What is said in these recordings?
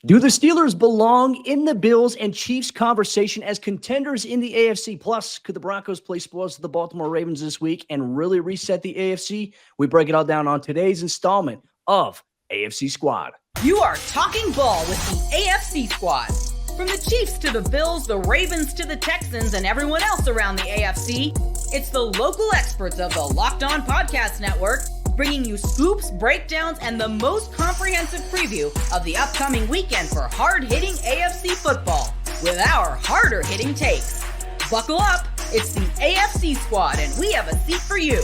Do the Steelers belong in the Bills and Chiefs conversation as contenders in the AFC? Plus, could the Broncos play spoils to the Baltimore Ravens this week and really reset the AFC? We break it all down on today's installment of AFC Squad. You are talking ball with the AFC Squad. From the Chiefs to the Bills, the Ravens to the Texans, and everyone else around the AFC, it's the local experts of the Locked On Podcast Network, bringing you scoops, breakdowns, and the most comprehensive preview of the upcoming weekend for hard-hitting AFC football with our harder-hitting takes. Buckle up, it's the AFC Squad, and we have a seat for you.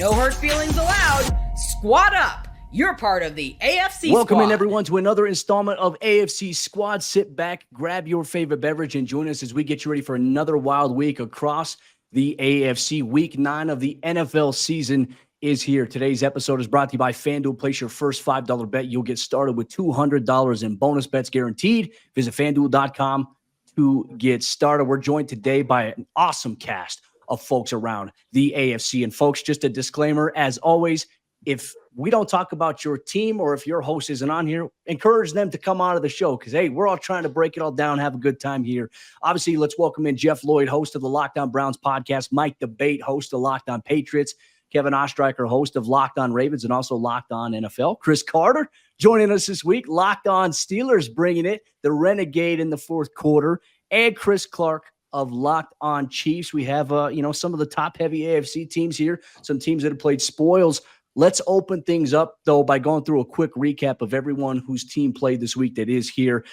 No hurt feelings allowed. Squad up. You're part of the AFC Squad. Welcome in, everyone, to another installment of AFC Squad. Sit back, grab your favorite beverage, and join us as we get you ready for another wild week across the AFC. Week 9 of the NFL season is here. Today's episode is brought to you by FanDuel. Place your first $5 bet. You'll get started with $200 in bonus bets guaranteed. Visit FanDuel.com to get started. We're joined today by an awesome cast of folks around the AFC. And folks, just a disclaimer, as always, if we don't talk about your team or if your host isn't on here, encourage them to come out of the show because, hey, we're all trying to break it all down, have a good time here. Obviously, let's welcome in Jeff Lloyd, host of the Locked On Browns podcast, Mike DeBate, host of Locked On Patriots, Kevin Ostreicher, host of Locked On Ravens and also Locked On NFL, Chris Carter joining us this week, Locked On Steelers bringing it, the Renegade in the fourth quarter, and Chris Clark of Locked On Chiefs. We have, some of the top-heavy AFC teams here, some teams that have played spoils. Let's open things up, though, by going through a quick recap of everyone whose team played this week that is here.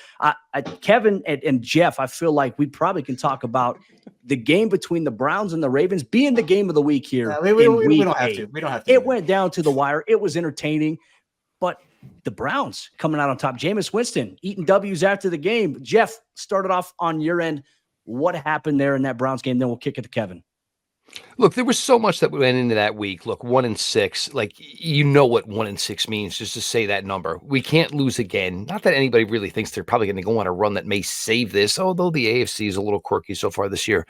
Kevin and Jeff, I feel like we probably can talk about the game between the Browns and the Ravens being the game of the week here. We don't have to. We don't have to. It went down to the wire. It was entertaining, but the Browns coming out on top. Jameis Winston eating W's after the game. Jeff, started off on your end. What happened there in that Browns game? Then we'll kick it to Kevin. Look, there was so much that went into that week. Look, 1-6, like, you know what 1-6 means, just to say that number. We can't lose again. Not that anybody really thinks they're probably going to go on a run that may save this, although the AFC is a little quirky so far this year.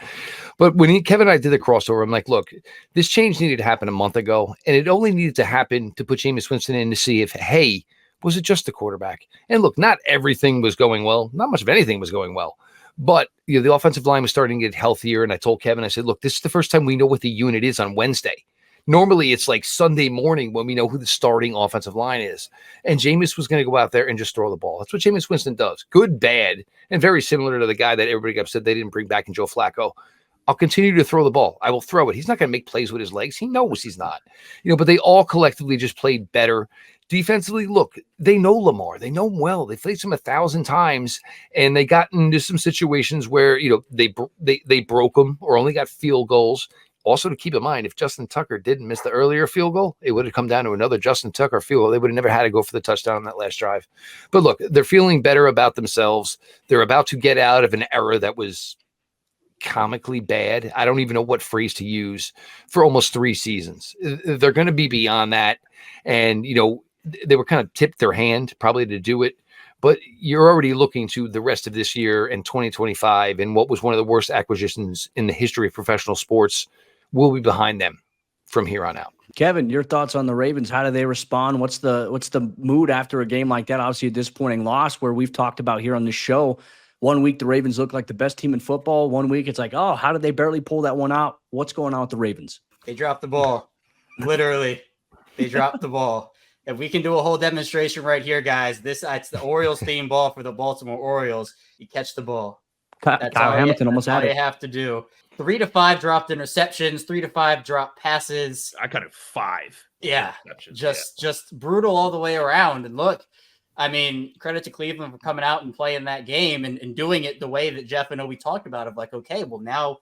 But when Kevin and I did the crossover, I'm like, look, this change needed to happen a month ago, and it only needed to happen to put Jameis Winston in to see if, hey, was it just the quarterback? And look, not everything was going well. Not much of anything was going well. But the offensive line was starting to get healthier, and I told Kevin, I said, look, this is the first time we know what the unit is on Wednesday. Normally, it's like Sunday morning when we know who the starting offensive line is. And Jameis was going to go out there and just throw the ball. That's what Jameis Winston does. Good, bad, and very similar to the guy that everybody got upset they didn't bring back in Joe Flacco. I'll continue to throw the ball. I will throw it. He's not going to make plays with his legs. He knows he's not. But they all collectively just played better. Defensively, look, they know Lamar. They know him well. They faced him 1,000 times, and they got into some situations where, they broke him or only got field goals. Also, to keep in mind, if Justin Tucker didn't miss the earlier field goal, it would have come down to another Justin Tucker field goal. They would have never had to go for the touchdown on that last drive. But look, they're feeling better about themselves. They're about to get out of an era that was comically bad. I don't even know what phrase to use for almost 3 seasons. They're going to be beyond that. And, they were kind of tipped their hand probably to do it, but you're already looking to the rest of this year and 2025 and what was one of the worst acquisitions in the history of professional sports will be behind them from here on out. Kevin, your thoughts on the Ravens? How do they respond? What's the mood after a game like that? Obviously a disappointing loss where we've talked about here on the show. One week the Ravens look like the best team in football. One week it's like, oh, how did they barely pull that one out? What's going on with the Ravens? They dropped the ball. Literally, they dropped the ball. If we can do a whole demonstration right here, guys, it's the Orioles theme ball for the Baltimore Orioles. You catch the ball. That's Kyle Hamilton almost had it. All you have to do. 3 to 5 dropped interceptions, 3 to 5 dropped passes. I got it 5. Yeah, just brutal all the way around. And look, I mean, credit to Cleveland for coming out and playing that game and doing it the way that Jeff and we talked about of like, okay, well, now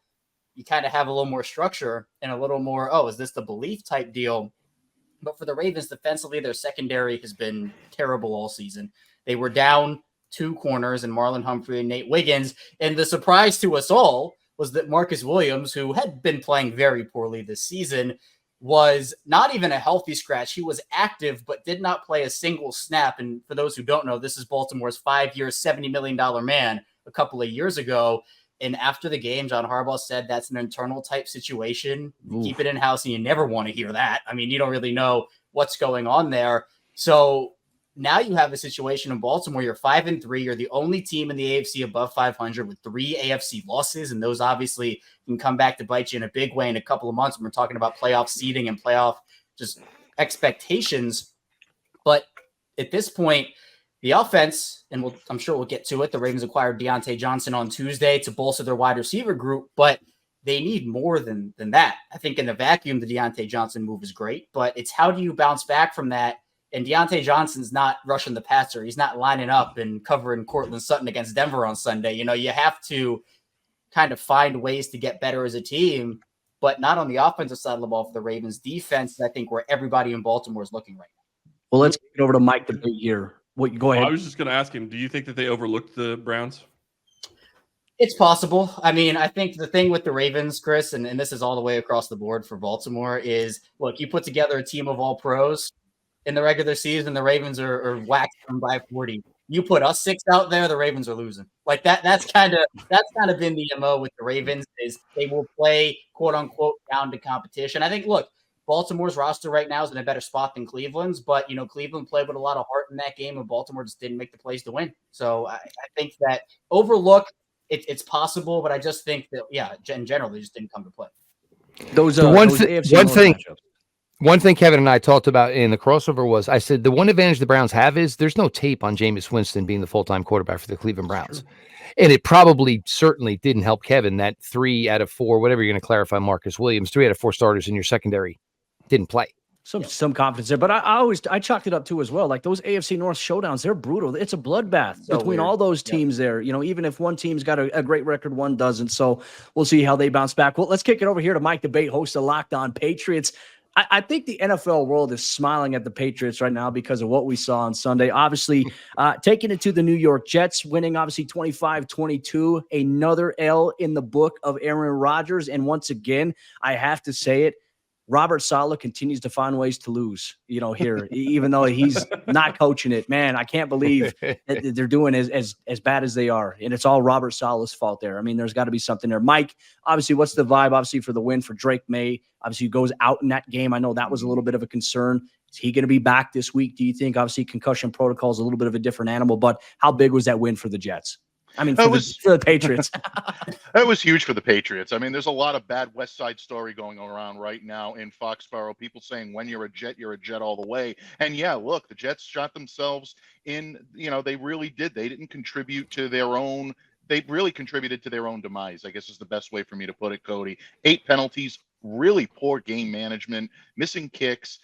you kind of have a little more structure and a little more, is this the belief type deal? But for the Ravens defensively, their secondary has been terrible all season. They were down 2 corners in Marlon Humphrey and Nate Wiggins. And the surprise to us all was that Marcus Williams, who had been playing very poorly this season, was not even a healthy scratch. He was active, but did not play a single snap. And for those who don't know, this is Baltimore's 5-year, $70 million man a couple of years ago. And after the game, John Harbaugh said that's an internal type situation. You keep it in-house, and you never want to hear that. I mean, you don't really know what's going on there. So now you have a situation in Baltimore. You're 5-3. You're the only team in the AFC above 500 with 3 AFC losses. And those obviously can come back to bite you in a big way in a couple of months when we're talking about playoff seeding and playoff just expectations. But at this point, the offense, and I'm sure we'll get to it, the Ravens acquired Deontay Johnson on Tuesday to bolster their wide receiver group, but they need more than that. I think in the vacuum, the Deontay Johnson move is great, but it's how do you bounce back from that? And Deontay Johnson's not rushing the passer. He's not lining up and covering Cortland Sutton against Denver on Sunday. You have to kind of find ways to get better as a team, but not on the offensive side of the ball for the Ravens. Defense, I think, where everybody in Baltimore is looking right now. Well, let's get over to Mike the big here. Go ahead. I was just going to ask him, do you think that they overlooked the Browns? It's possible. I mean, I think the thing with the Ravens, Chris, and this is all the way across the board for Baltimore, is, look, you put together a team of all pros in the regular season, the Ravens are whacked them by 40. You put us 6 out there, the Ravens are losing. Like that's kind of been the MO with the Ravens, is they will play quote unquote down to competition. I think, look, Baltimore's roster right now is in a better spot than Cleveland's, but Cleveland played with a lot of heart in that game, and Baltimore just didn't make the plays to win. So I think that overlook, it's possible, but I just think that in general they just didn't come to play. One thing Kevin and I talked about in the crossover was, I said the one advantage the Browns have is there's no tape on Jameis Winston being the full-time quarterback for the Cleveland Browns. And it certainly didn't help Kevin that 3 out of 4, whatever you're going to clarify, Marcus Williams, 3 out of 4 starters in your secondary didn't play. Some confidence there, but I chalked it up too as well. Like those AFC North showdowns, they're brutal. It's a bloodbath between all those teams there. Even if one team's got a great record, one doesn't. So we'll see how they bounce back. Well, let's kick it over here to Mike Debate, host of Locked On Patriots. I think the NFL world is smiling at the Patriots right now because of what we saw on Sunday. Obviously, taking it to the New York Jets, winning obviously 25-22, another L in the book of Aaron Rodgers. And once again, I have to say it, Robert Saleh continues to find ways to lose, here, even though he's not coaching it. Man, I can't believe that they're doing as bad as they are. And it's all Robert Saleh's fault there. I mean, there's got to be something there. Mike, obviously, what's the vibe, obviously, for the win for Drake May? Obviously, he goes out in that game. I know that was a little bit of a concern. Is he going to be back this week, do you think? Obviously, concussion protocol is a little bit of a different animal, but how big was that win for the Jets? I mean, for the Patriots. That was huge for the Patriots. I mean, there's a lot of bad West Side Story going around right now in Foxborough. People saying when you're a Jet all the way. And yeah, look, the Jets shot themselves in, they really did. They didn't contribute to their own. They really contributed to their own demise, I guess is the best way for me to put it, Cody. 8 penalties, really poor game management, missing kicks.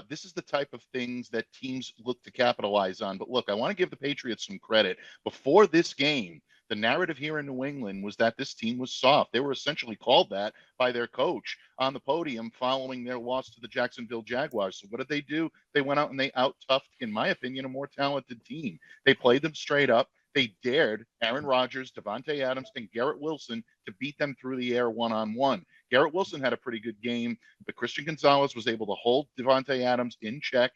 This is the type of things that teams look to capitalize on. But look, I want to give the Patriots some credit. Before this game, the narrative here in New England was that this team was soft. They were essentially called that by their coach on the podium following their loss to the Jacksonville Jaguars. So what did they do? They went out and they out-toughed, in my opinion, a more talented team. They played them straight up. They dared Aaron Rodgers, Devontae Adams, and Garrett Wilson to beat them through the air one-on-one. Garrett Wilson had a pretty good game, but Christian Gonzalez was able to hold Devontae Adams in check.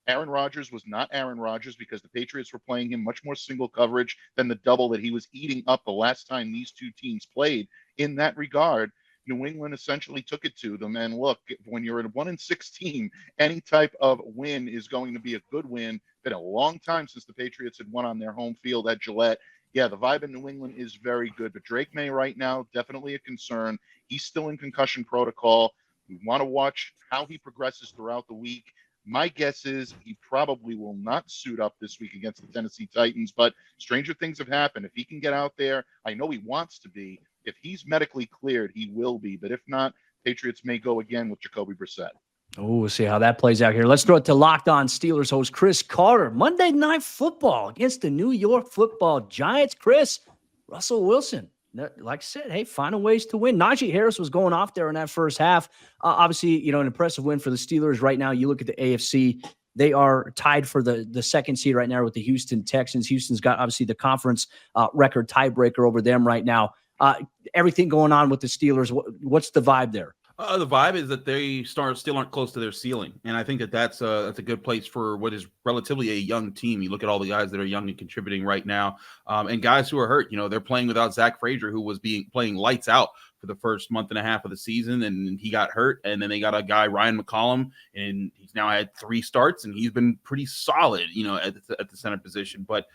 Aaron Rodgers was not Aaron Rodgers because the Patriots were playing him much more single coverage than the double that he was eating up the last time these two teams played. In that regard, New England essentially took it to them. And look, when you're a 1-6 team, any type of win is going to be a good win. Been a long time since the Patriots had won on their home field at Gillette. Yeah, the vibe in New England is very good, but Drake May right now, definitely a concern. He's still in concussion protocol. We want to watch how he progresses throughout the week. My guess is he probably will not suit up this week against the Tennessee Titans, but stranger things have happened. If he can get out there, I know he wants to be. If he's medically cleared, he will be. But if not, Patriots may go again with Jacoby Brissett. Oh, we'll see how that plays out here. Let's throw it to Locked On Steelers host Chris Carter. Monday Night Football against the New York Football Giants. Chris, Russell Wilson, like I said, hey, finding ways to win. Najee Harris was going off there in that first half. Obviously, an impressive win for the Steelers right now. You look at the AFC, they are tied for the second seed right now with the Houston Texans. Houston's got obviously the conference record tiebreaker over them right now. Everything going on with the Steelers, what's the vibe there? The vibe is that they still aren't close to their ceiling, and I think that's a good place for what is relatively a young team. You look at all the guys that are young and contributing right now, and guys who are hurt. They're playing without Zach Frazier, who was playing lights out for the first month and a half of the season, and he got hurt. And then they got a guy, Ryan McCollum, and he's now had 3 starts, and he's been pretty solid, at the center position. But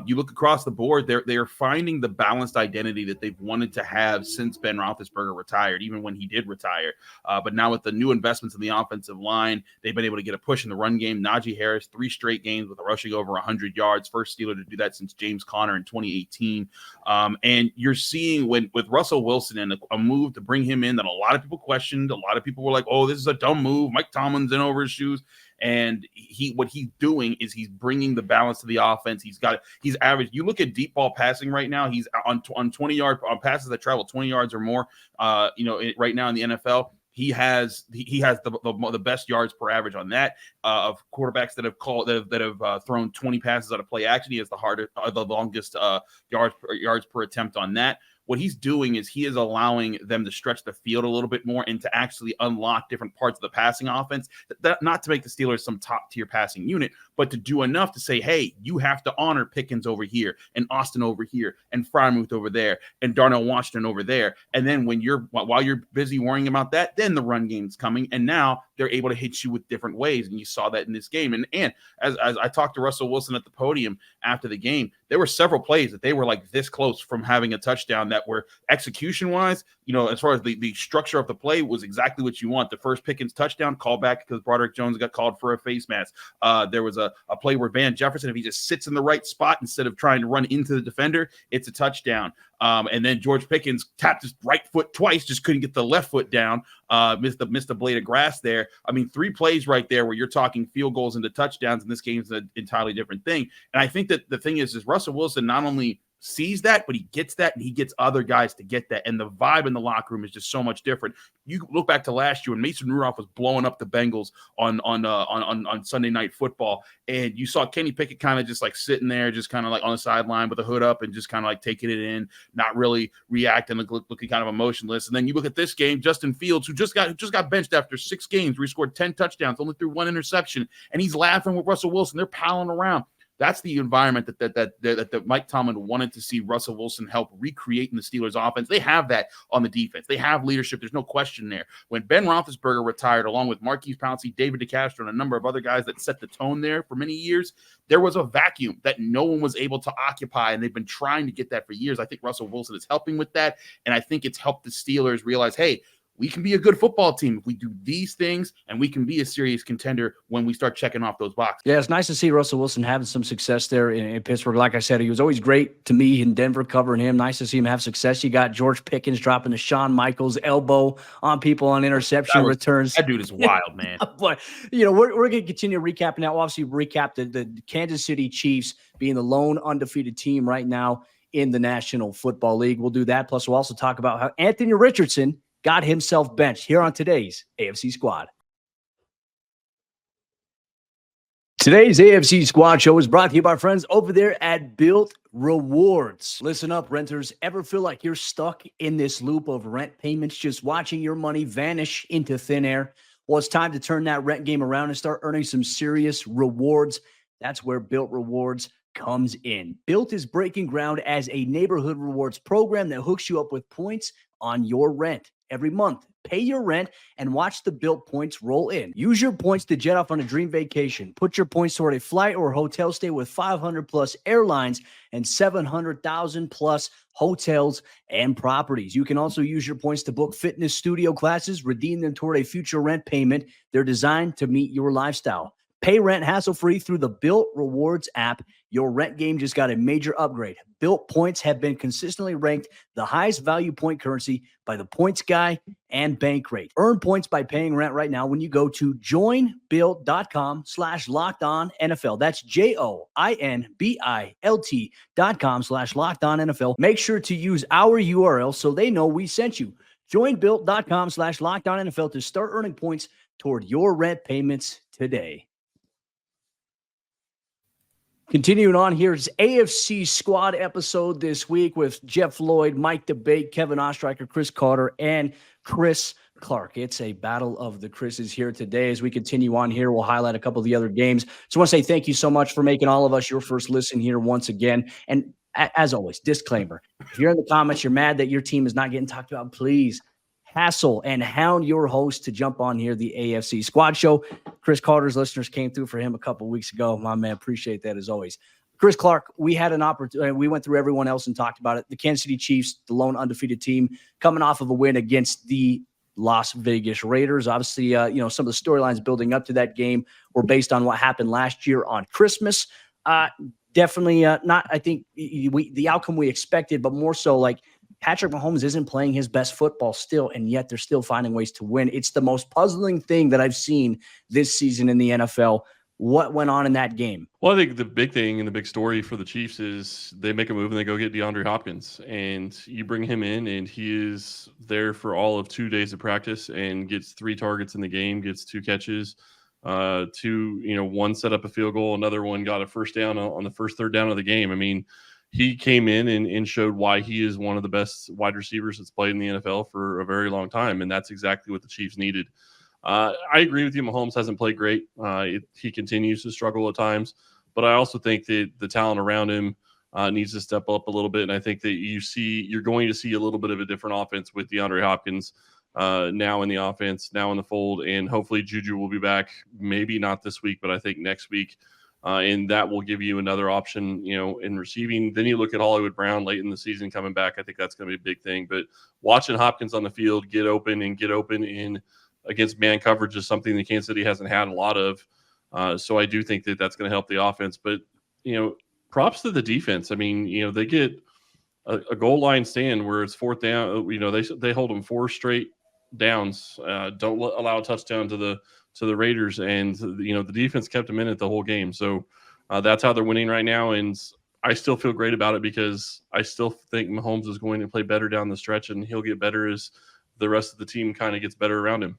you look across the board, they're finding the balanced identity that they've wanted to have since Ben Roethlisberger retired, even when he did retire. But now with the new investments in the offensive line, they've been able to get a push in the run game. Najee Harris, 3 straight games with rushing over 100 yards, first Steeler to do that since James Conner in 2018. And you're seeing with Russell Wilson and a move to bring him in that a lot of people questioned. A lot of people were like, "Oh, this is a dumb move. Mike Tomlin's in over his shoes." And what he's doing is he's bringing the balance to the offense. He's average. You look at deep ball passing right now. He's on 20-yard on passes that travel 20 yards or more. Right now in the NFL. He has the best yards per average on that of quarterbacks that have thrown 20 passes out of play action. He has the longest yards per attempt on that. What he's doing is he is allowing them to stretch the field a little bit more and to actually unlock different parts of the passing offense. Not to make the Steelers some top-tier passing unit, but to do enough to say, hey, you have to honor Pickens over here and Austin over here and Freiermuth over there and Darnell Washington over there. And then while you're busy worrying about that, then the run game's coming. And now they're able to hit you with different ways. And you saw that in this game. And as I talked to Russell Wilson at the podium after the game, there were several plays that they were like this close from having a touchdown that were execution-wise, as far as the structure of the play was exactly what you want. The first Pickens touchdown, call back because Broderick Jones got called for a face mask. There was a play where Van Jefferson, if he just sits in the right spot instead of trying to run into the defender, it's a touchdown. And then George Pickens tapped his right foot twice, just couldn't get the left foot down, missed the blade of grass there. I mean, 3 plays right there where you're talking field goals into touchdowns, and this game's an entirely different thing. And I think that the thing is Russell Wilson not only sees that, but he gets that, and he gets other guys to get that. And the vibe in the locker room is just so much different. You look back to last year when Mason Rudolph was blowing up the Bengals on Sunday Night Football, and you saw Kenny Pickett kind of just like sitting there, just kind of like on the sideline with a hood up and just kind of like taking it in, not really reacting, looking kind of emotionless. And then you look at this game, Justin Fields, who just got benched after 6 games, where he scored 10 touchdowns, only threw 1 interception, and he's laughing with Russell Wilson. They're palling around. That's the environment that Mike Tomlin wanted to see Russell Wilson help recreate in the Steelers offense. They have that on the defense. They have leadership. There's no question there. When Ben Roethlisberger retired, along with Marquise Pouncey, David DeCastro, and a number of other guys that set the tone there for many years, there was a vacuum that no one was able to occupy, and they've been trying to get that for years. I think Russell Wilson is helping with that, and I think it's helped the Steelers realize, hey, we can be a good football team if we do these things, and we can be a serious contender when we start checking off those boxes. Yeah, it's nice to see Russell Wilson having some success there in Pittsburgh. Like I said, he was always great to me in Denver covering him. Nice to see him have success. You got George Pickens dropping the Shawn Michaels elbow on people on interception returns. That dude is wild, man. But, we're going to continue recapping now. We'll obviously recap the Kansas City Chiefs being the lone undefeated team right now in the National Football League. We'll do that. Plus, we'll also talk about how Anthony Richardson got himself benched here on today's AFC Squad. Today's AFC Squad show is brought to you by our friends over there at Built Rewards. Listen up, renters. Ever feel like you're stuck in this loop of rent payments, just watching your money vanish into thin air? Well, it's time to turn that rent game around and start earning some serious rewards. That's where Built Rewards comes in. Built is breaking ground as a neighborhood rewards program that hooks you up with points on your rent. Every month, pay your rent and watch the Built points roll in. Use your points to jet off on a dream vacation. Put your points toward a flight or hotel stay with 500 plus airlines and 700,000 plus hotels and properties. You can also use your points to book fitness studio classes, redeem them toward a future rent payment. They're designed to meet your lifestyle. Pay rent hassle-free through the Built Rewards app. Your rent game just got a major upgrade. Built points have been consistently ranked the highest value point currency by the Points Guy and Bankrate. Earn points by paying rent right now when you go to joinbuilt.com/lockedonnfl. That's JOINBILT.com/lockedonnfl. Make sure to use our URL so they know we sent you. Joinbuilt.com/lockedonnfl to start earning points toward your rent payments today. Continuing on, here's AFC Squad episode this week with Jeff Lloyd, Mike DeBate, Kevin Ostreicher, Chris Carter, and Chris Clark. It's a battle of the Chris's here today. As we continue on here, we'll highlight a couple of the other games. So I want to say thank you so much for making all of us your first listen here once again. And As always, disclaimer. If you're in the comments, you're mad that your team is not getting talked about, please hassle and hound your host to jump on here, the AFC Squad Show. Chris Carter's listeners came through for him a couple weeks ago. My man, appreciate that as always. Chris Clark, we had an opportunity. We went through everyone else and talked about it. The Kansas City Chiefs, the lone undefeated team, coming off of a win against the Las Vegas Raiders. Obviously, some of the storylines building up to that game were based on what happened last year on Christmas. Definitely not, I think, the outcome we expected, but more so like Patrick Mahomes isn't playing his best football still, and yet they're still finding ways to win. It's the most puzzling thing that I've seen this season in the NFL. What went on in that game? Well, I think the big thing and the big story for the Chiefs is they make a move and they go get DeAndre Hopkins, and you bring him in, and he is there for all of 2 days of practice and gets 3 targets in the game, gets 2 catches, one set up a field goal, another one got a first down on the first third down of the game. I mean, he came in and showed why he is one of the best wide receivers that's played in the NFL for a very long time, and that's exactly what the Chiefs needed. I agree with you. Mahomes hasn't played great. He continues to struggle at times, but I also think that the talent around him needs to step up a little bit. And I think that you're going to see a little bit of a different offense with DeAndre Hopkins now in the offense, now in the fold, and hopefully Juju will be back. Maybe not this week, but I think next week. And that will give you another option, in receiving. Then you look at Hollywood Brown late in the season coming back. I think that's going to be a big thing. But watching Hopkins on the field get open in against man coverage is something that Kansas City hasn't had a lot of. So I do think that that's going to help the offense. But, props to the defense. I mean, they get a goal line stand where it's 4th down. They hold them 4 straight downs. Don't allow a touchdown to the Raiders. And, the defense kept them in it the whole game. So that's how they're winning right now. And I still feel great about it because I still think Mahomes is going to play better down the stretch, and he'll get better as the rest of the team kind of gets better around him.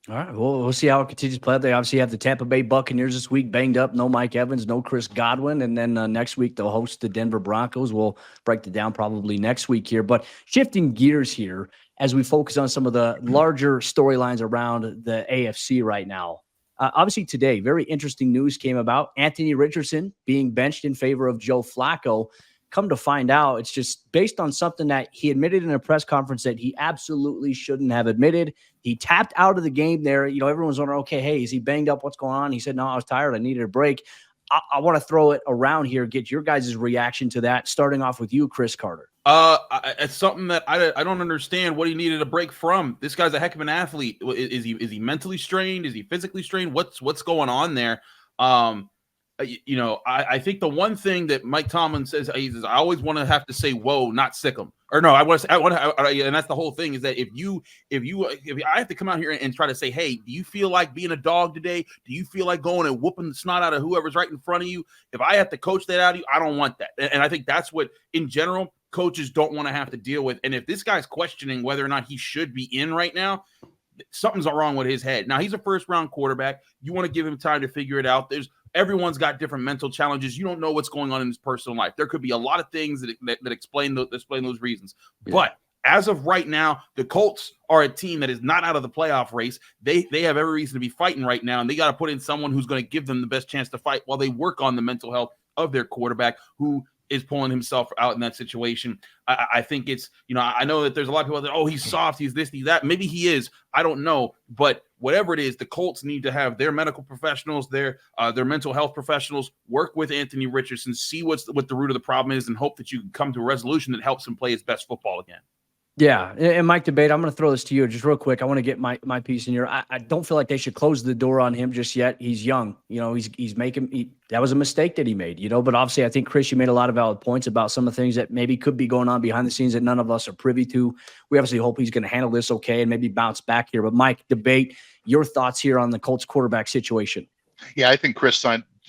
All right, well, we'll see how it continues to play out. They obviously have the Tampa Bay Buccaneers this week, banged up. No Mike Evans, no Chris Godwin. And then next week, they'll host the Denver Broncos. We'll break it down probably next week here. But shifting gears here as we focus on some of the larger storylines around the AFC right now. Obviously today, very interesting news came about. Anthony Richardson being benched in favor of Joe Flacco. Come to find out, it's just based on something that he admitted in a press conference that he absolutely shouldn't have admitted. He tapped out of the game there. Everyone's wondering, okay, hey, is he banged up? What's going on? He said, no, I was tired. I needed a break. I want to throw it around here, get your guys' reaction to that, starting off with you, Chris Carter. It's something that I don't understand what he needed a break from. This guy's a heck of an athlete. Is he mentally strained? Is he physically strained? What's going on there? I think the one thing that Mike Tomlin says is I always want to have to say whoa, not sick him. Or no, and that's the whole thing is that if I have to come out here and try to say, hey, do you feel like being a dog today? Do you feel like going and whooping the snot out of whoever's right in front of you? If I have to coach that out of you, I don't want that. And I think that's what, in general, coaches don't want to have to deal with. And if this guy's questioning whether or not he should be in right now, something's wrong with his head. Now, he's a first-round quarterback. You want to give him time to figure it out. Everyone's got different mental challenges. You don't know what's going on in his personal life. There could be a lot of things that explain those reasons. Yeah. But as of right now, the Colts are a team that is not out of the playoff race. They have every reason to be fighting right now, and they got to put in someone who's going to give them the best chance to fight while they work on the mental health of their quarterback, who is pulling himself out in that situation. I think it's, I know that there's a lot of people that, oh, he's soft, he's this, he's that. Maybe he is. I don't know. But whatever it is, the Colts need to have their medical professionals, their mental health professionals work with Anthony Richardson, see what the root of the problem is, and hope that you can come to a resolution that helps him play his best football again. Yeah, and Mike Debate, I'm going to throw this to you just real quick. I want to get my piece in here. I don't feel like they should close the door on him just yet. He's young. He's making that was a mistake that he made, but obviously I think, Chris, you made a lot of valid points about some of the things that maybe could be going on behind the scenes that none of us are privy to. We obviously hope he's going to handle this okay and maybe bounce back here. But Mike Debate, your thoughts here on the Colts quarterback situation. Yeah, I think Chris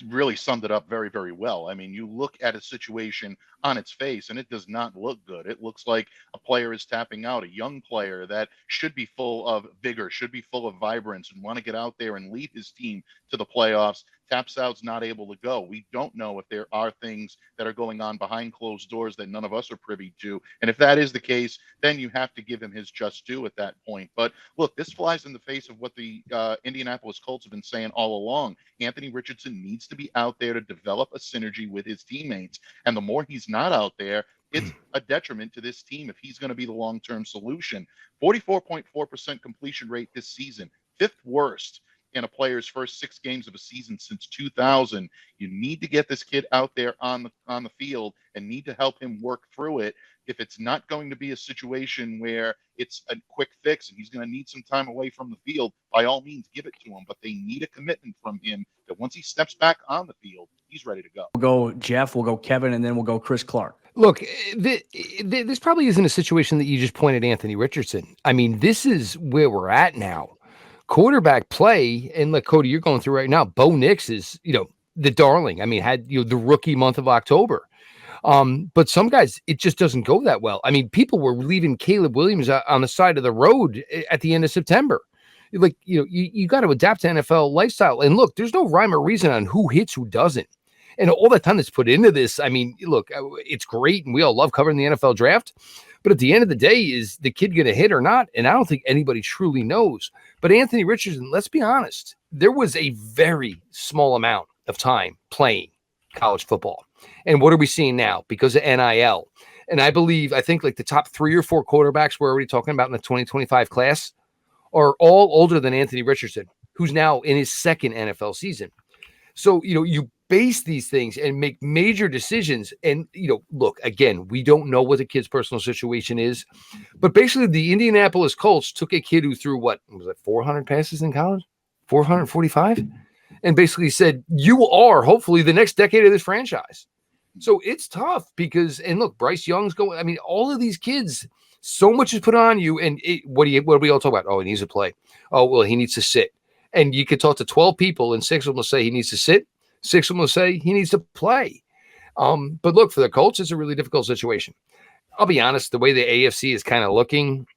really summed it up very, very well. I mean, you look at a situation on its face and it does not look good. It looks like a player is tapping out, a young player that should be full of vigor, should be full of vibrance, and want to get out there and lead his team to the playoffs, Tapsou's not able to go. We don't know if there are things that are going on behind closed doors that none of us are privy to. And if that is the case, then you have to give him his just due at that point. But look, this flies in the face of what the Indianapolis Colts have been saying all along. Anthony Richardson needs to be out there to develop a synergy with his teammates. And the more he's not out there, it's a detriment to this team if he's going to be the long-term solution. 44.4% completion rate this season, 5th worst in a player's first 6 games of a season since 2000. You need to get this kid out there on the field and need to help him work through it. If it's not going to be a situation where it's a quick fix and he's going to need some time away from the field, by all means, give it to him. But they need a commitment from him that once he steps back on the field, he's ready to go. We'll go Jeff, we'll go Kevin, and then we'll go Chris Clark. Look, this probably isn't a situation that you just pointed Anthony Richardson. I mean, this is where we're at now. Quarterback play, and like Cody, you're going through right now. Bo Nix is, the darling. I mean, had the rookie month of October. But some guys, it just doesn't go that well. I mean, people were leaving Caleb Williams on the side of the road at the end of September. Like, you got to adapt to NFL lifestyle. And look, there's no rhyme or reason on who hits, who doesn't. And all that time that's put into this, I mean, look, it's great, and we all love covering the NFL draft. But at the end of the day, is the kid going to hit or not? And I don't think anybody truly knows. But Anthony Richardson, let's be honest, there was a very small amount of time playing college football. And what are we seeing now? Because of NIL. And I think like the top 3 or 4 quarterbacks we're already talking about in the 2025 class are all older than Anthony Richardson, who's now in his 2nd NFL season. So, you base these things and make major decisions. And, look, again, we don't know what the kid's personal situation is. But basically, the Indianapolis Colts took a kid who threw, 400 passes in college? 445? And basically said, you are hopefully the next decade of this franchise. So it's tough because, and look, Bryce Young's going, I mean, all of these kids, so much is put on you. And what do we all talk about? Oh, he needs to play. Oh, well, he needs to sit. And you could talk to 12 people and 6 of them will say he needs to sit. 6 of them will say he needs to play. But look, for the Colts, it's a really difficult situation. I'll be honest, the way the AFC is kind of looking,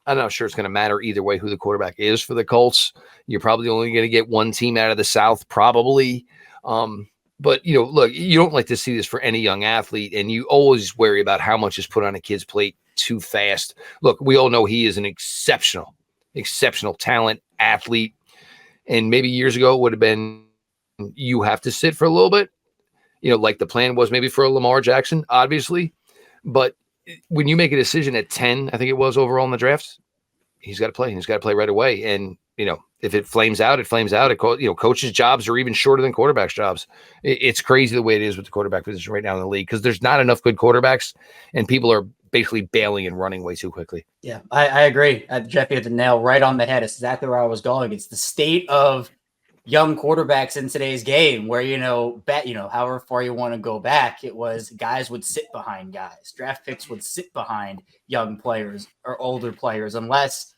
I'm not sure it's going to matter either way who the quarterback is for the Colts. You're probably only going to get one team out of the South, probably. But, look, you don't like to see this for any young athlete, and you always worry about how much is put on a kid's plate too fast. Look, we all know he is an exceptional talent, athlete. And maybe years ago it would have been you have to sit for a little bit, like the plan was maybe for a Lamar Jackson, obviously. But when you make a decision at 10, I think it was overall in the drafts, he's got to play. He's got to play right away. And, if it flames out, it flames out. Coaches' jobs are even shorter than quarterbacks' jobs. It's crazy the way it is with the quarterback position right now in the league because there's not enough good quarterbacks and people are basically bailing and running way too quickly. Yeah, I agree. Jeff hit the nail right on the head. It's exactly where I was going. It's the state of young quarterbacks in today's game where, however far you want to go back, it was guys would sit behind guys. Draft picks would sit behind young players or older players unless,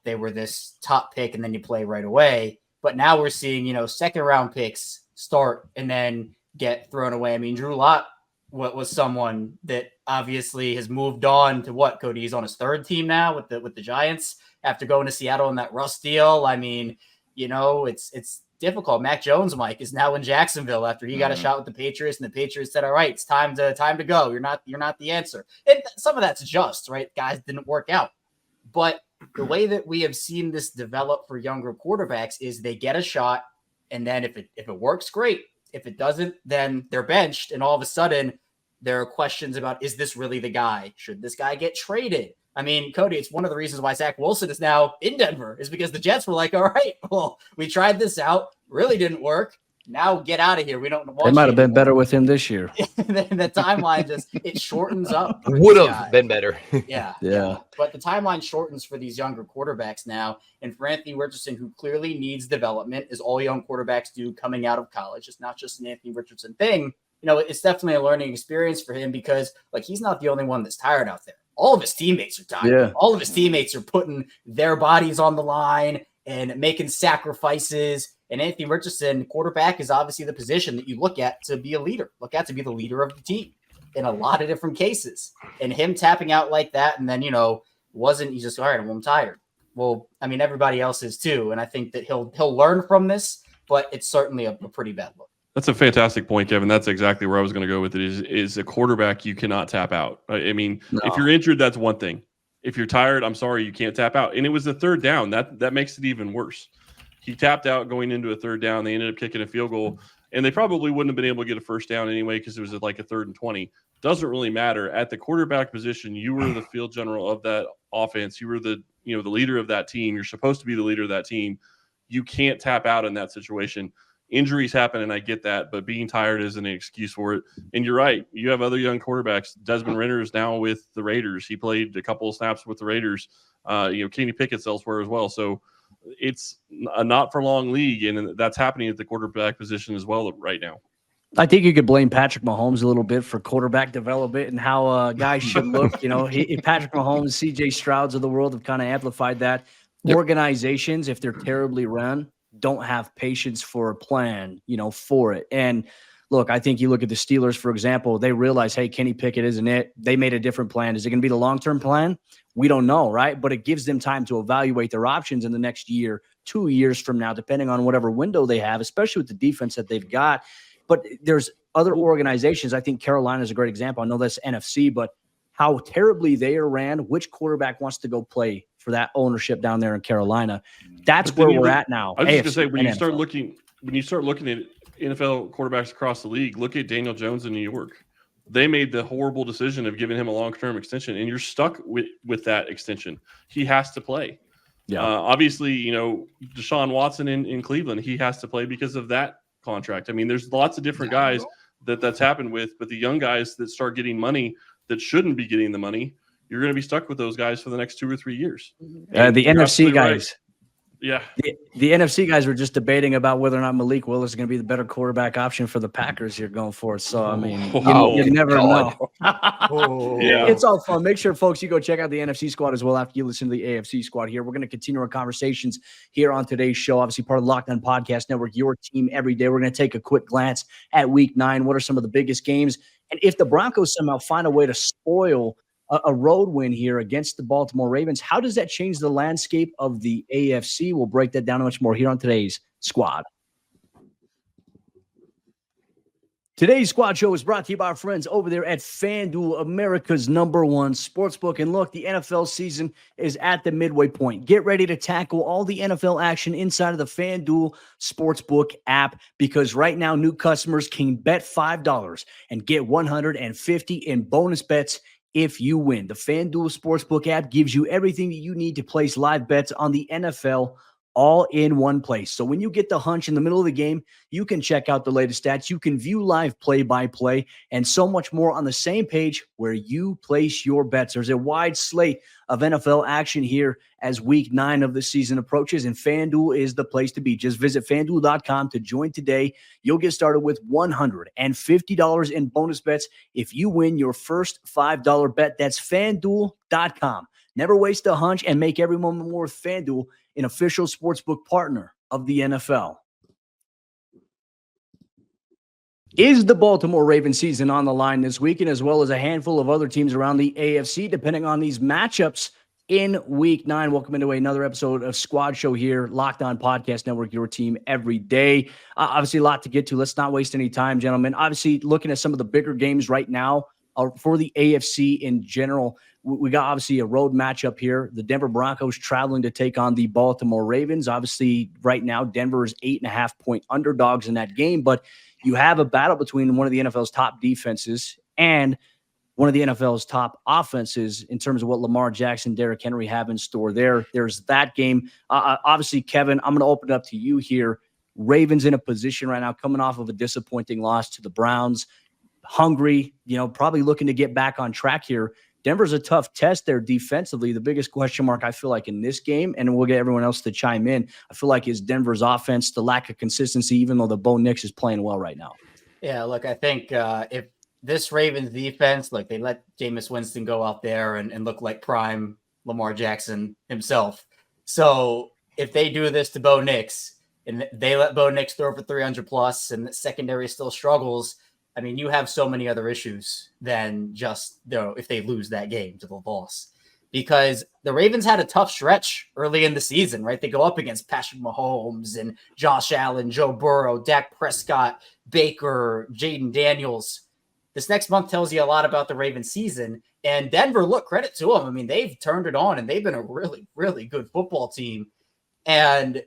they were this top pick and then you play right away. But now we're seeing, second round picks start and then get thrown away. I mean, Drew Lock was someone that obviously has moved on to what, Cody? He's on his 3rd team now with the Giants after going to Seattle in that Russ deal. I mean, it's difficult. Mac Jones, Mike, is now in Jacksonville after he got a shot with the Patriots, and the Patriots said, "All right, it's time to go. You're not the answer." And some of that's just right. Guys didn't work out, but the way that we have seen this develop for younger quarterbacks is they get a shot, and then if it works, great. If it doesn't, then they're benched, and all of a sudden there are questions about, is this really the guy? Should this guy get traded? I mean, Cody, it's one of the reasons why Zach Wilson is now in Denver is because the Jets were like, all right, well, we tried this out, really didn't work. Now get out of here. We don't want They might have been better with him this year. The timeline it shortens up. Would have been better. Yeah. Yeah. But the timeline shortens for these younger quarterbacks now. And for Anthony Richardson, who clearly needs development, as all young quarterbacks do coming out of college. It's not just an Anthony Richardson thing. It's definitely a learning experience for him because he's not the only one that's tired out there. All of his teammates are tired. Yeah. All of his teammates are putting their bodies on the line and making sacrifices. And Anthony Richardson, quarterback, is obviously the position that you look at to be a leader, to be the leader of the team in a lot of different cases. And him tapping out like that, and then, he's just, all right, well, I'm tired. Well, I mean, everybody else is too. And I think that he'll learn from this. but it's certainly a pretty bad look. That's a fantastic point, Kevin. That's exactly where I was going to go with it. Is a quarterback you cannot tap out. I mean, if you're injured, that's one thing. If you're tired, I'm sorry, you can't tap out. And it was the third down. That makes it even worse. He tapped out going into a third down. They ended up kicking a field goal, and they probably wouldn't have been able to get a first down anyway because it was like a 3rd and 20. Doesn't really matter. At the quarterback position, you were the field general of that offense. You were the leader of that team. You're supposed to be the leader of that team. You can't tap out in that situation. Injuries happen, and I get that, but being tired isn't an excuse for it. And you're right. You have other young quarterbacks. Desmond Ridder is now with the Raiders. He played a couple of snaps with the Raiders. Kenny Pickett's elsewhere as well. So it's a not-for-long league, and that's happening at the quarterback position as well right now. I think you could blame Patrick Mahomes a little bit for quarterback development and how guys should look. Patrick Mahomes, C.J. Strouds of the world have kind of amplified that. Yep. Organizations, if they're terribly run, don't have patience for a plan, for it. And look, I think you look at the Steelers, for example, they realize, hey, Kenny Pickett isn't it. They made a different plan. Is it going to be the long-term plan? We don't know, right? But it gives them time to evaluate their options in the next year, 2 years from now, depending on whatever window they have, especially with the defense that they've got. But there's other organizations. I think Carolina is a great example. I know that's NFC, but how terribly they are ran, which quarterback wants to go play for that ownership down there in Carolina? That's where we're at now. I was just going to say, when you start looking at NFL quarterbacks across the league, look at Daniel Jones in New York. They made the horrible decision of giving him a long-term extension, and you're stuck with that extension. He has to play. Yeah. Obviously, Deshaun Watson in Cleveland, he has to play because of that contract. I mean, there's lots of different guys that's happened with, but the young guys that start getting money that shouldn't be getting the money, you're going to be stuck with those guys for the next 2 or 3 years. The NFC guys. Right. Yeah. The NFC guys were just debating about whether or not Malik Willis is going to be the better quarterback option for the Packers here going forward. So, I mean, you never know. Yeah. It's all fun. Make sure, folks, you go check out the NFC squad as well after you listen to the AFC squad here. We're going to continue our conversations here on today's show. Obviously, part of the Locked On Podcast Network, your team every day. We're going to take a quick glance at Week 9. What are some of the biggest games? And if the Broncos somehow find a way to spoil a road win here against the Baltimore Ravens, how does that change the landscape of the AFC? We'll break that down much more here on today's squad. Today's squad show is brought to you by our friends over there at FanDuel, America's #1 sportsbook. And look, the NFL season is at the midway point. Get ready to tackle all the NFL action inside of the FanDuel Sportsbook app, because right now new customers can bet $5 and get $150 in bonus bets if you win. The FanDuel Sportsbook app gives you everything that you need to place live bets on the NFL all in one place. So when you get the hunch in the middle of the game, you can check out the latest stats. You can view live play-by-play and so much more on the same page where you place your bets. There's a wide slate of NFL action here as Week 9 of the season approaches, and FanDuel is the place to be. Just visit FanDuel.com to join today. You'll get started with $150 in bonus bets if you win your first $5 bet. That's FanDuel.com. Never waste a hunch and make every moment more with FanDuel, an official sportsbook partner of the NFL. Is the Baltimore Ravens season on the line this weekend, as well as a handful of other teams around the AFC, depending on these matchups in Week 9? Welcome into another episode of Squad Show here, Locked On Podcast Network, your team every day. Obviously, a lot to get to. Let's not waste any time, gentlemen. Obviously, looking at some of the bigger games right now for the AFC in general, we got obviously a road matchup here. The Denver Broncos traveling to take on the Baltimore Ravens. Obviously, right now, Denver is 8.5-point underdogs in that game, but you have a battle between one of the NFL's top defenses and one of the NFL's top offenses in terms of what Lamar Jackson, Derrick Henry have in store there. There's that game. Obviously, Kevin, I'm going to open it up to you here. Ravens in a position right now coming off of a disappointing loss to the Browns. Hungry, probably looking to get back on track here. Denver's a tough test there defensively. The biggest question mark I feel like in this game, and we'll get everyone else to chime in, I feel like is Denver's offense, the lack of consistency, even though the Bo Nix is playing well right now. Yeah, look, I think if this Ravens defense, they let Jameis Winston go out there and look like prime Lamar Jackson himself. So if they do this to Bo Nix and they let Bo Nix throw for 300 plus and the secondary still struggles, I mean, you have so many other issues than just, if they lose that game to the loss. because the Ravens had a tough stretch early in the season, right? They go up against Patrick Mahomes and Josh Allen, Joe Burrow, Dak Prescott, Baker, Jaden Daniels. This next month tells you a lot about the Ravens season. And Denver, look, credit to them. I mean, they've turned it on and they've been a really, really good football team. And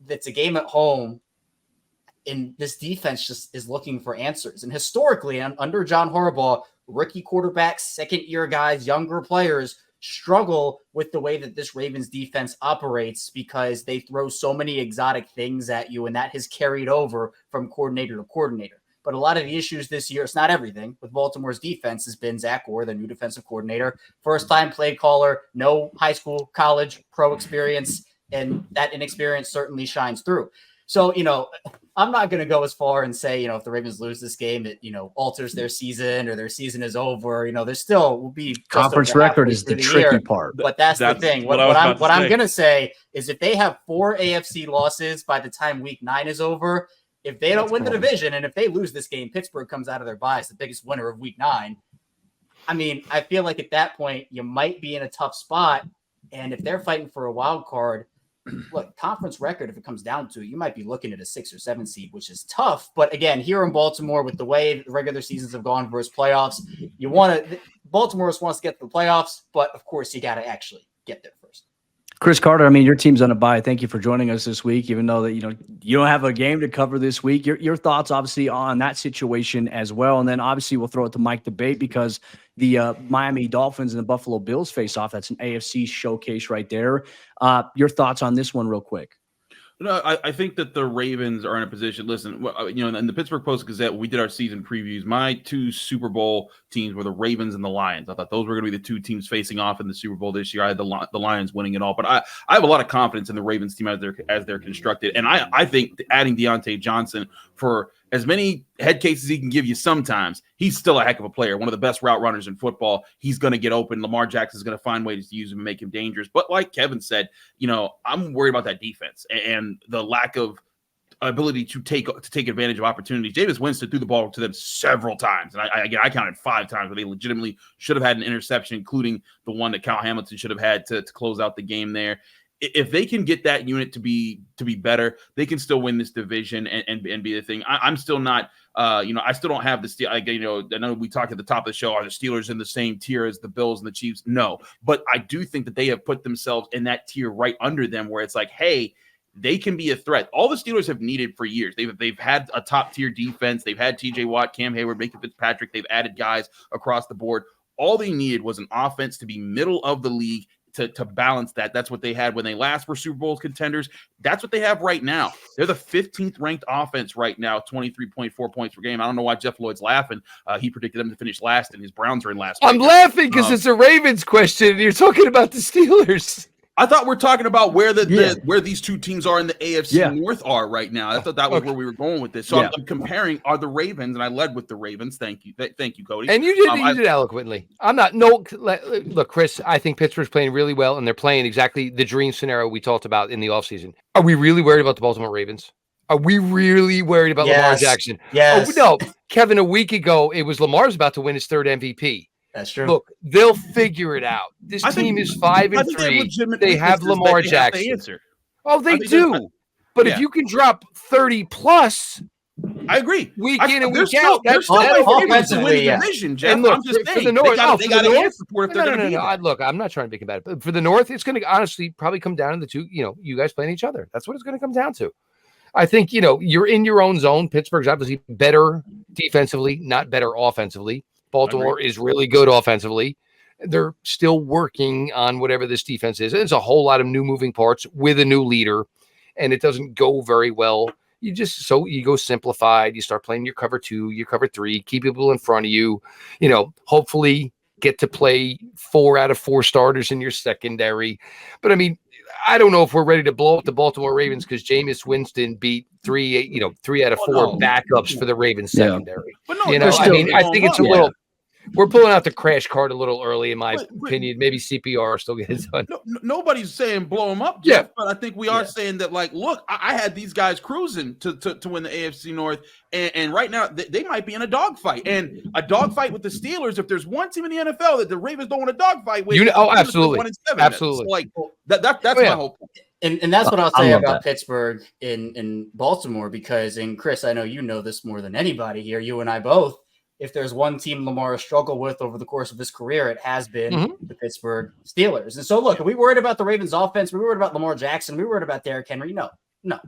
it's a game at home. And this defense just is looking for answers. And historically, under John Harbaugh, rookie quarterbacks, second-year guys, younger players struggle with the way that this Ravens defense operates because they throw so many exotic things at you, and that has carried over from coordinator to coordinator. But a lot of the issues this year, it's not everything, with Baltimore's defense has been Zach Orr, the new defensive coordinator, first-time play caller, no high school, college, pro experience, and that inexperience certainly shines through. So, I'm not going to go as far and say, if the Ravens lose this game, it, alters their season or their season is over. There still will be conference record is the tricky part. But that's the thing. What I'm going to say is if they have 4 AFC losses by the time week 9 is over, if they don't win the division and if they lose this game, Pittsburgh comes out of their bye as the biggest winner of week 9. I mean, I feel like at that point you might be in a tough spot. And if they're fighting for a wild card, look, conference record, if it comes down to it, you might be looking at a 6 or 7 seed, which is tough. But again, here in Baltimore, with the way the regular seasons have gone versus playoffs, Baltimore wants to get to the playoffs, but of course you got to actually get there first. Chris Carter, I mean, your team's on a bye. Thank you for joining us this week, even though that you don't have a game to cover this week. Your thoughts, obviously, on that situation as well, and then obviously we'll throw it to Mike Debate because the Miami Dolphins and the Buffalo Bills face off. That's an AFC showcase right there. Your thoughts on this one, real quick? No, I think that the Ravens are in a position. Listen, in the Pittsburgh Post-Gazette, we did our season previews. My 2 Super Bowl teams were the Ravens and the Lions. I thought those were going to be the 2 teams facing off in the Super Bowl this year. I had the Lions winning it all, but I have a lot of confidence in the Ravens team as they're constructed. And I think adding Deontay Johnson, for as many head cases he can give you sometimes, he's still a heck of a player, one of the best route runners in football. He's going to get open. Lamar Jackson's going to find ways to use him and make him dangerous. But like Kevin said, I'm worried about that defense and the lack of ability to take advantage of opportunities. Jameis Winston threw the ball to them several times. And I counted 5 times where they legitimately should have had an interception, including the one that Kyle Hamilton should have had to close out the game there. If they can get that unit to be better, they can still win this division and be the thing. I'm still not, I still don't have the Steelers. I know we talked at the top of the show, are the Steelers in the same tier as the Bills and the Chiefs? No, but I do think that they have put themselves in that tier right under them where it's like, hey, they can be a threat. All the Steelers have needed for years. They've had a top tier defense. They've had TJ Watt, Cam Hayward, Minka Fitzpatrick. They've added guys across the board. All they needed was an offense to be middle of the league to balance that. That's what they had when they last were Super Bowl contenders. That's what they have right now. They're the 15th ranked offense right now, 23.4 points per game. I don't know why Jeff Lloyd's laughing. He predicted them to finish last, and his Browns are in last. I'm laughing because it's a Ravens question, and you're talking about the Steelers. I thought we're talking about where where these 2 teams are in the AFC North are right now. I thought that was where we were going with this. So I'm comparing are the Ravens, and I led with the Ravens. Thank you, Cody. And you did eloquently. I'm not look, Chris. I think Pittsburgh's playing really well, and they're playing exactly the dream scenario we talked about in the offseason. Are we really worried about the Baltimore Ravens? Are we really worried about Lamar Jackson? Yes. Oh, no, Kevin. A week ago, it was Lamar's about to win his 3rd MVP. That's true. Look, they'll figure it out. This team is 5-3. They have Lamar Jackson. Oh, they do. But if you can drop 30 plus, I agree. Week in and week out, they're still offensively, division, Jeff. And look, I'm just saying, for the North, they got to answer for if they're going to be there. Look, I'm not trying to be combative, but for the North, it's going to honestly probably come down to the 2. You guys playing each other. That's what it's going to come down to. I think you're in your own zone. Pittsburgh's obviously better defensively, not better offensively. Baltimore is really good offensively. They're still working on whatever this defense is. There's a whole lot of new moving parts with a new leader, and it doesn't go very well. You go simplified. You start playing your cover 2, your cover 3, keep people in front of you. Hopefully get to play 4 out of 4 starters in your secondary. But I mean, I don't know if we're ready to blow up the Baltimore Ravens because Jameis Winston beat 3 out of 4 backups for the Ravens secondary. But no, I think it's a little. We're pulling out the crash card a little early, in my But- opinion. Maybe CPR still gets done. Nobody's saying blow them up, Yeah. Jeff, but I think we are saying that, like, look, I had these guys cruising to win the AFC North, and right now they might be in a dogfight. And a dogfight with the Steelers, if there's one team in the NFL that the Ravens don't want a dogfight with, absolutely. 1-7. Absolutely. So, like, that's my whole point. And that's what I'll I say love about that. Pittsburgh in Baltimore, because, and Chris, I know you know this more than anybody here, you and I both. If there's one team Lamar has struggled with over the course of his career, it has been the Pittsburgh Steelers. And so, look, are we worried about the Ravens offense? Are we worried about Lamar Jackson? Are we worried about Derrick Henry? No,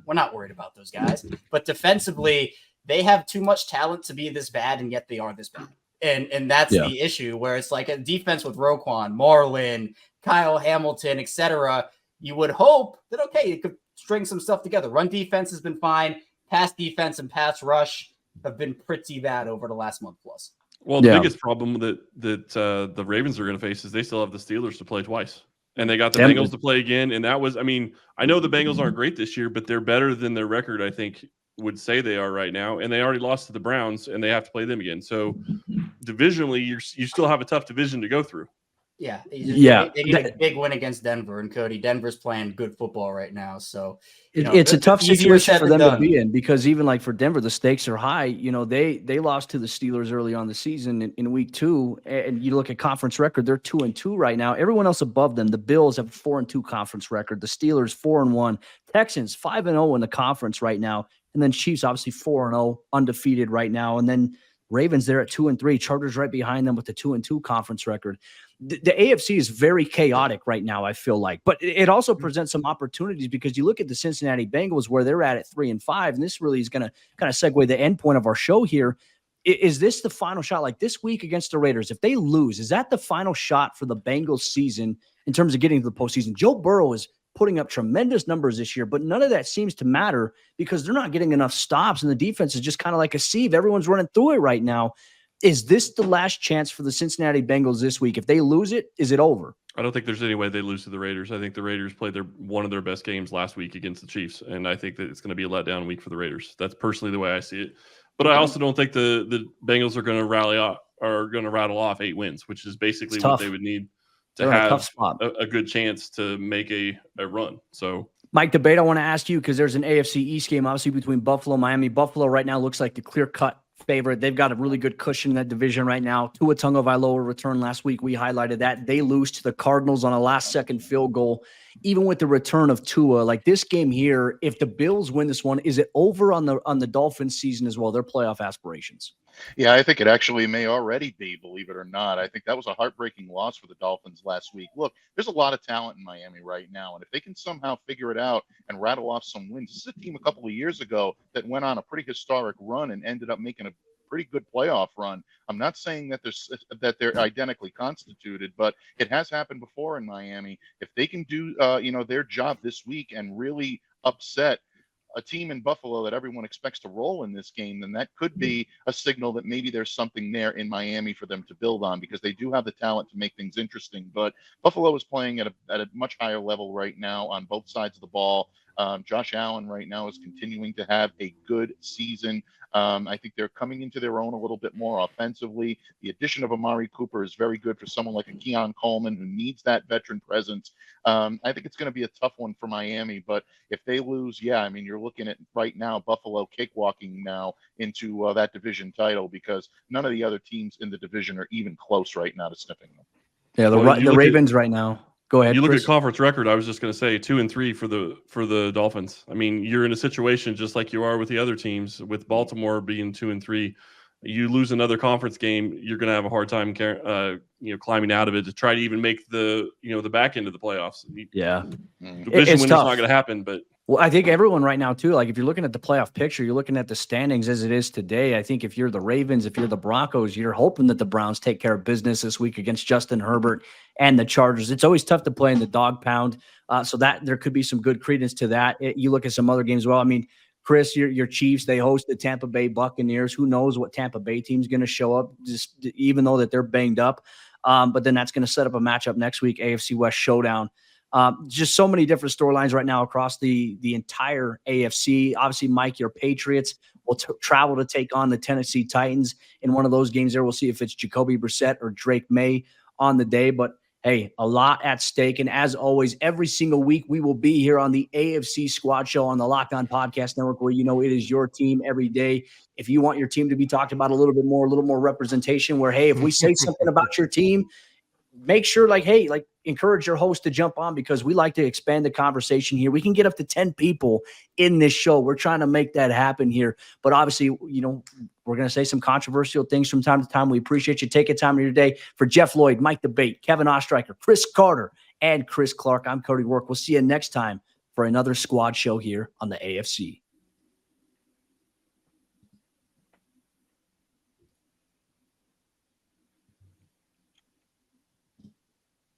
we're not worried about those guys. But defensively, they have too much talent to be this bad, and yet they are this bad. And that's the issue, where it's like a defense with Roquan, Marlin, Kyle Hamilton, etc. You would hope that, okay, you could string some stuff together. Run defense has been fine. Pass defense and pass rush have been pretty bad over the last month plus. Well, the biggest problem that the Ravens are going to face is they still have the Steelers to play twice, and they got the Bengals to play again. And that was, I mean, I know the Bengals aren't great this year, but they're better than their record, I think, would say they are right now. And they already lost to the Browns, and they have to play them again. So divisionally, you still have a tough division to go through. Yeah. They need a big win against Denver, and Cody, Denver's playing good football right now. So it's a tough easier situation said for than them to done. be in, because even like for Denver, the stakes are high. You know, they lost to the Steelers early on the season in week 2, and you look at conference record, they're 2-2 right now. Everyone else above them, the Bills have a 4-2 conference record, the Steelers 4-1, Texans 5-0 in the conference right now, and then Chiefs obviously 4-0 undefeated right now, and then Ravens there at 2-3, Chargers right behind them with the 2-2 conference record. The AFC is very chaotic right now, I feel like, but it also presents some opportunities, because you look at the Cincinnati Bengals where they're at 3-5, and this really is going to kind of segue the end point of our show here. Is this the final shot? Like this week against the Raiders, if they lose, is that the final shot for the Bengals season in terms of getting to the postseason? Joe Burrow is putting up tremendous numbers this year, but none of that seems to matter because they're not getting enough stops, and the defense is just kind of like a sieve. Everyone's running through it right now. Is this the last chance for the Cincinnati Bengals this week? If they lose it, is it over? I don't think there's any way they lose to the Raiders. I think the Raiders played one of their best games last week against the Chiefs, and I think that it's going to be a letdown week for the Raiders. That's personally the way I see it. But I also don't think the Bengals are going to rattle off 8 wins, which is basically what they would need to have a good chance to make a run. So, Mike, debate I want to ask you, because there's an AFC East game, obviously, between Buffalo and Miami. Buffalo right now looks like the clear-cut favorite. They've got a really good cushion in that division right now. Tua Tagovailoa returned last week. We highlighted that. They lose to the Cardinals on a last-second field goal. Even with the return of Tua, like this game here, if the Bills win this one, is it over on the Dolphins season as well, their playoff aspirations? Yeah, I think it actually may already be, believe it or not. I think that was a heartbreaking loss for the Dolphins last week. Look, there's a lot of talent in Miami right now, and if they can somehow figure it out and rattle off some wins, this is a team a couple of years ago that went on a pretty historic run and ended up making a pretty good playoff run. I'm not saying that they're identically constituted, but it has happened before in Miami. If they can do their job this week and really upset a team in Buffalo that everyone expects to roll in this game, then that could be a signal that maybe there's something there in Miami for them to build on, because they do have the talent to make things interesting. But Buffalo is playing at a much higher level right now on both sides of the ball. Josh Allen right now is continuing to have a good season. I think they're coming into their own a little bit more offensively. The addition of Amari Cooper is very good for someone like a Keon Coleman who needs that veteran presence. I think it's going to be a tough one for Miami, but if they lose, I mean, you're looking at right now Buffalo cakewalking now into that division title, because none of the other teams in the division are even close right now to sniffing them. Yeah, the Ravens right now. Go ahead. You look Chris. at conference record. I was just going to say 2-3 for the Dolphins. I mean, you're in a situation just like you are with the other teams. With Baltimore being 2-3, you lose another conference game, you're going to have a hard time, climbing out of it to try to even make the back end of the playoffs. Yeah, division it's win is tough. not going to happen, but. Well, I think everyone right now, too, like if you're looking at the playoff picture, you're looking at the standings as it is today. I think if you're the Ravens, if you're the Broncos, you're hoping that the Browns take care of business this week against Justin Herbert and the Chargers. It's always tough to play in the dog pound, so that there could be some good credence to that. You look at some other games as well. I mean, Chris, your Chiefs, they host the Tampa Bay Buccaneers. Who knows what Tampa Bay team's going to show up, just even though that they're banged up. But then that's going to set up a matchup next week, AFC West showdown. Just so many different storylines right now across the entire AFC. Obviously, Mike, your Patriots will travel to take on the Tennessee Titans in one of those games there. We'll see if it's Jacoby Brissett or Drake May on the day. But hey, a lot at stake. And as always, every single week, we will be here on the AFC Squad Show on the Locked On Podcast Network, where it is your team every day. If you want your team to be talked about a little more representation, where, hey, if we say something about your team, make sure, encourage your host to jump on, because we like to expand the conversation here. We can get up to 10 people in this show. We're trying to make that happen here. But obviously, we're going to say some controversial things from time to time. We appreciate you taking time of your day. For Jeff Lloyd, Mike DeBate, Kevin Ostreicher, Chris Carter, and Chris Clark, I'm Cody Rourke. We'll see you next time for another Squad Show here on the AFC.